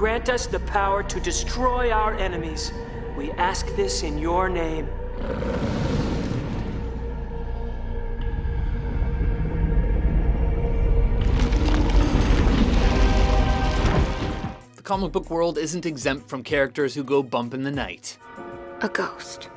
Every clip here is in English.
grant us the power to destroy our enemies. We ask this in your name. The comic book world isn't exempt from characters who go bump in the night. A ghost.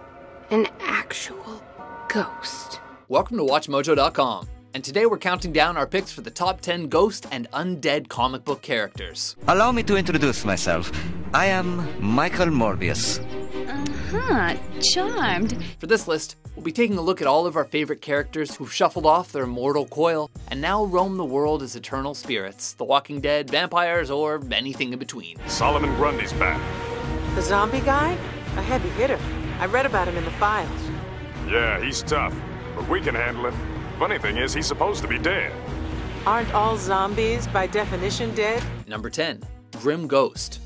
An actual ghost. Welcome to WatchMojo.com, and today we're counting down our picks for the top 10 ghost and undead comic book characters. Allow me to introduce myself. I am Michael Morbius. Charmed. For this list, we'll be taking a look at all of our favorite characters who've shuffled off their mortal coil and now roam the world as eternal spirits, the Walking Dead, vampires, or anything in between. Solomon Grundy's back. The zombie guy? A heavy hitter. I read about him in the files. Yeah, he's tough, but we can handle him. Funny thing is, he's supposed to be dead. Aren't all zombies, by definition, dead? Number 10. Grim Ghost.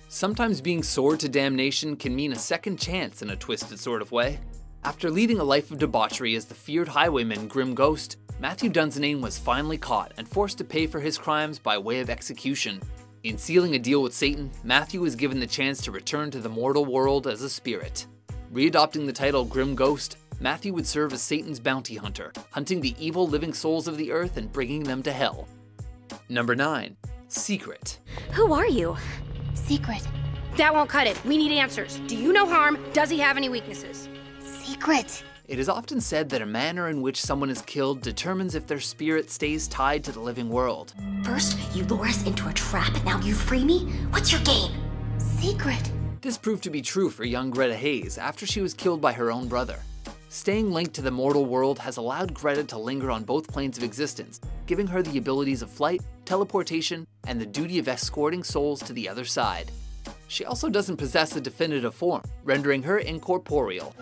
Sometimes being sored to damnation can mean a second chance in a twisted sort of way. After leading a life of debauchery as the feared highwayman Grim Ghost, Matthew Dunsinane was finally caught and forced to pay for his crimes by way of execution. In sealing a deal with Satan, Matthew was given the chance to return to the mortal world as a spirit. Readopting the title Grim Ghost, Matthew would serve as Satan's bounty hunter, hunting the evil living souls of the earth and bringing them to hell. Number 9. Secret. Who are you? Secret. That won't cut it. We need answers. Do you know harm? Does he have any weaknesses? Secret. It is often said that a manner in which someone is killed determines if their spirit stays tied to the living world. First, you lure us into a trap, now you free me? What's your game? Secret. This proved to be true for young Greta Hayes after she was killed by her own brother. Staying linked to the mortal world has allowed Greta to linger on both planes of existence, giving her the abilities of flight, teleportation, and the duty of escorting souls to the other side. She also doesn't possess a definitive form, rendering her incorporeal.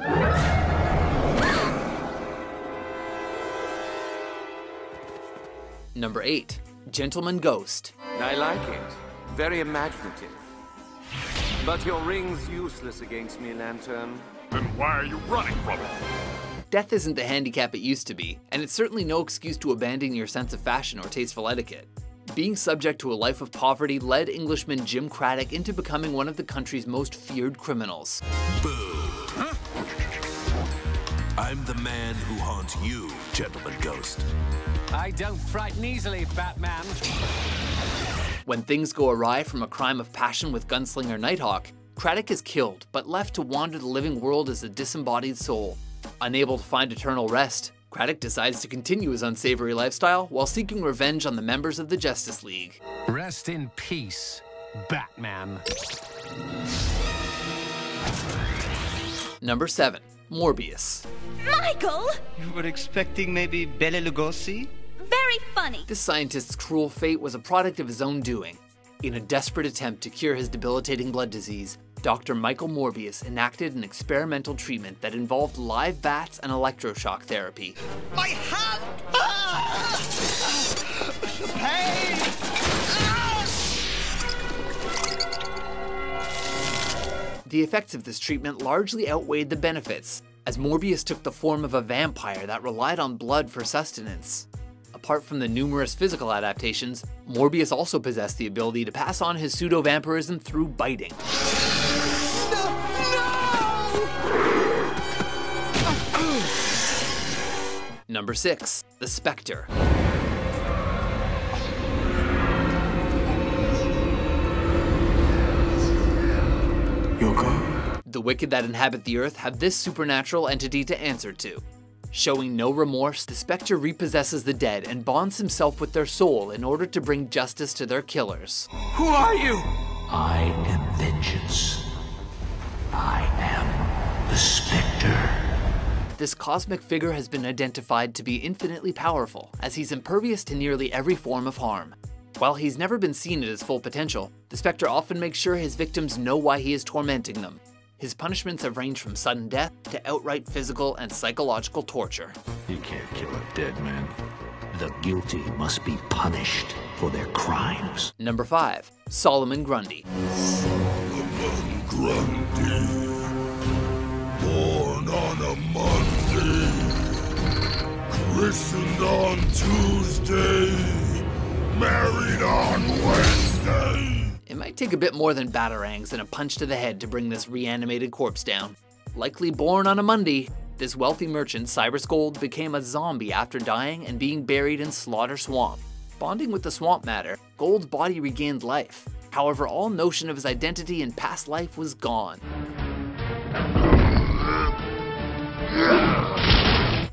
Number 8. Gentleman Ghost. I like it. Very imaginative. But your ring's useless against me, Lantern. Then why are you running from it? Death isn't the handicap it used to be, and it's certainly no excuse to abandon your sense of fashion or tasteful etiquette. Being subject to a life of poverty led Englishman Jim Craddock into becoming one of the country's most feared criminals. Boo! Huh? I'm the man who haunts you, Gentleman Ghost. I don't frighten easily, Batman. When things go awry from a crime of passion with gunslinger Nighthawk, Craddock is killed, but left to wander the living world as a disembodied soul. Unable to find eternal rest, Craddock decides to continue his unsavory lifestyle while seeking revenge on the members of the Justice League. Rest in peace, Batman. Number 7. Morbius. Michael! You were expecting maybe Bela Lugosi? Very funny. This scientist's cruel fate was a product of his own doing. In a desperate attempt to cure his debilitating blood disease, Dr. Michael Morbius enacted an experimental treatment that involved live bats and electroshock therapy. My hand! Ah! The pain! Ah! The effects of this treatment largely outweighed the benefits, as Morbius took the form of a vampire that relied on blood for sustenance. Apart from the numerous physical adaptations, Morbius also possessed the ability to pass on his pseudo-vampirism through biting. Number 6. The Spectre. The wicked that inhabit the earth have this supernatural entity to answer to. Showing no remorse, the Spectre repossesses the dead and bonds himself with their soul in order to bring justice to their killers. Who are you? I am vengeance. I am the Spectre. This cosmic figure has been identified to be infinitely powerful, as he's impervious to nearly every form of harm. While he's never been seen at his full potential, the Spectre often makes sure his victims know why he is tormenting them. His punishments have ranged from sudden death to outright physical and psychological torture. You can't kill a dead man. The guilty must be punished for their crimes. Number 5. Solomon Grundy. Solomon Grundy. Born on a Monday. Christened on Tuesday. Married on Wednesday. It might Might take a bit more than batarangs and a punch to the head to bring this reanimated corpse down. Likely born on a Monday, this wealthy merchant, Cyrus Gold, became a zombie after dying and being buried in Slaughter Swamp. Bonding with the swamp matter, Gold's body regained life. However, all notion of his identity and past life was gone.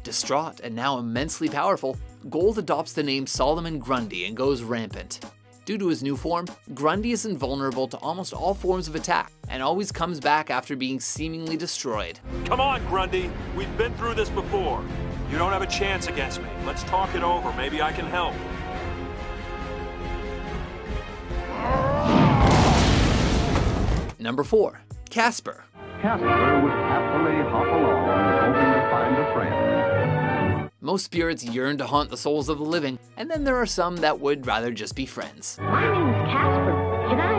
Distraught and now immensely powerful, Gold adopts the name Solomon Grundy and goes rampant. Due to his new form, Grundy is invulnerable to almost all forms of attack and always comes back after being seemingly destroyed. Come on, Grundy. We've been through this before. You don't have a chance against me. Let's talk it over. Maybe I can help. Number 4. Casper. Casper would happily hop along, hoping to find a friend. Most spirits yearn to haunt the souls of the living, and then there are some that would rather just be friends. My name is Casper. Can I?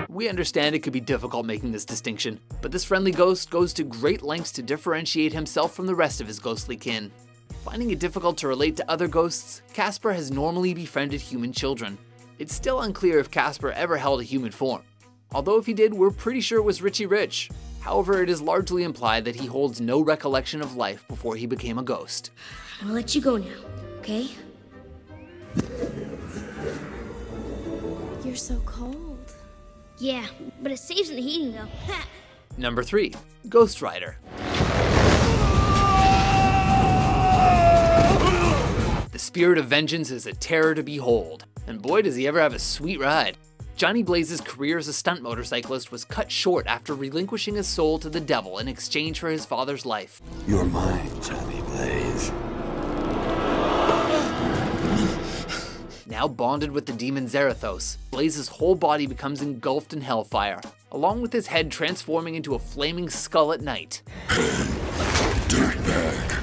We understand it could be difficult making this distinction, but this friendly ghost goes to great lengths to differentiate himself from the rest of his ghostly kin. Finding it difficult to relate to other ghosts, Casper has normally befriended human children. It's still unclear if Casper ever held a human form. Although if he did, we're pretty sure it was Richie Rich. However, it is largely implied that he holds no recollection of life before he became a ghost. I'm gonna let you go now, okay? You're so cold. Yeah, but it saves in the heating though. Number 3. Ghost Rider. The spirit of vengeance is a terror to behold, and boy does he ever have a sweet ride. Johnny Blaze's career as a stunt motorcyclist was cut short after relinquishing his soul to the devil in exchange for his father's life. You're mine, Johnny Blaze. Now bonded with the demon Zarathos, Blaze's whole body becomes engulfed in hellfire, along with his head transforming into a flaming skull at night. Dirtbag.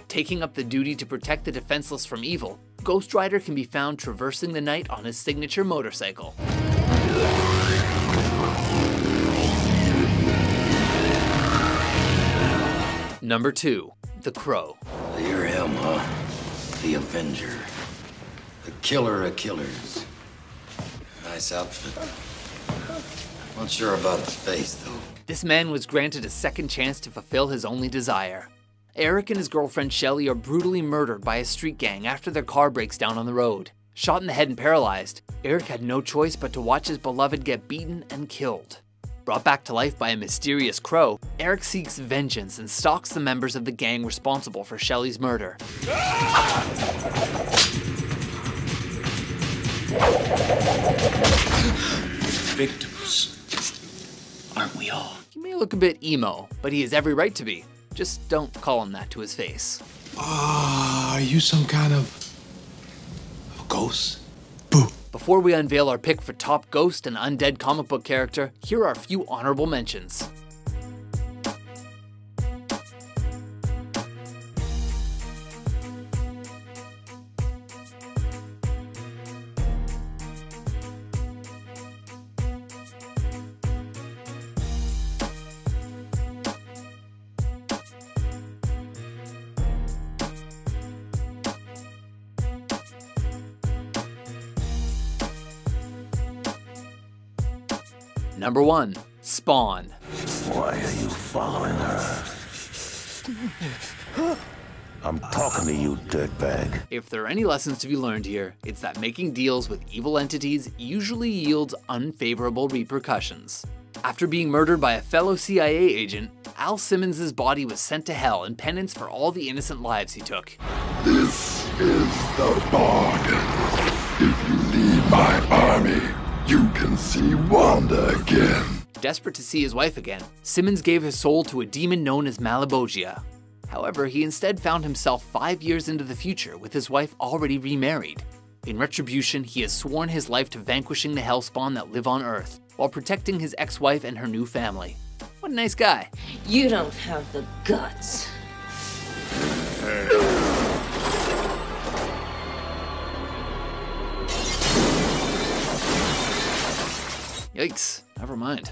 Taking up the duty to protect the defenseless from evil, Ghost Rider can be found traversing the night on his signature motorcycle. Number 2. The Crow. You're him, huh? The Avenger. The killer of killers. Nice outfit. Not sure about his face, though. This man was granted a second chance to fulfill his only desire. Eric and his girlfriend Shelley are brutally murdered by a street gang after their car breaks down on the road. Shot in the head and paralyzed, Eric had no choice but to watch his beloved get beaten and killed. Brought back to life by a mysterious crow, Eric seeks vengeance and stalks the members of the gang responsible for Shelley's murder. Victims, aren't we all? He may look a bit emo, but he has every right to be. Just don't call him that to his face. Are you some kind of ghost? Before we unveil our pick for top ghost and undead comic book character, here are a few honorable mentions. Number 1. Spawn. Why are you following her? I'm talking to you, dirtbag. If there are any lessons to be learned here, it's that making deals with evil entities usually yields unfavorable repercussions. After being murdered by a fellow CIA agent, Al Simmons' body was sent to hell in penance for all the innocent lives he took. This is the bargain. If you lead my army, you can see Wanda again. Desperate to see his wife again, Simmons gave his soul to a demon known as Malebolgia. However, he instead found himself 5 years into the future with his wife already remarried. In retribution, he has sworn his life to vanquishing the hellspawn that live on Earth, while protecting his ex-wife and her new family. What a nice guy. You don't have the guts. Yikes, never mind.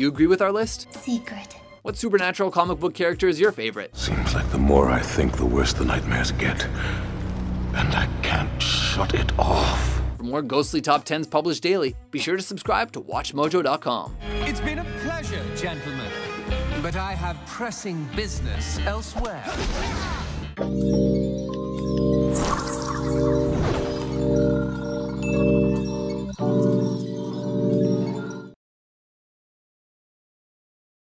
You agree with our list? Secret. What supernatural comic book character is your favorite? Seems like the more I think, the worse the nightmares get. And I can't shut it off. For more ghostly top 10s published daily, be sure to subscribe to WatchMojo.com. It's been a pleasure, gentlemen. But I have pressing business elsewhere.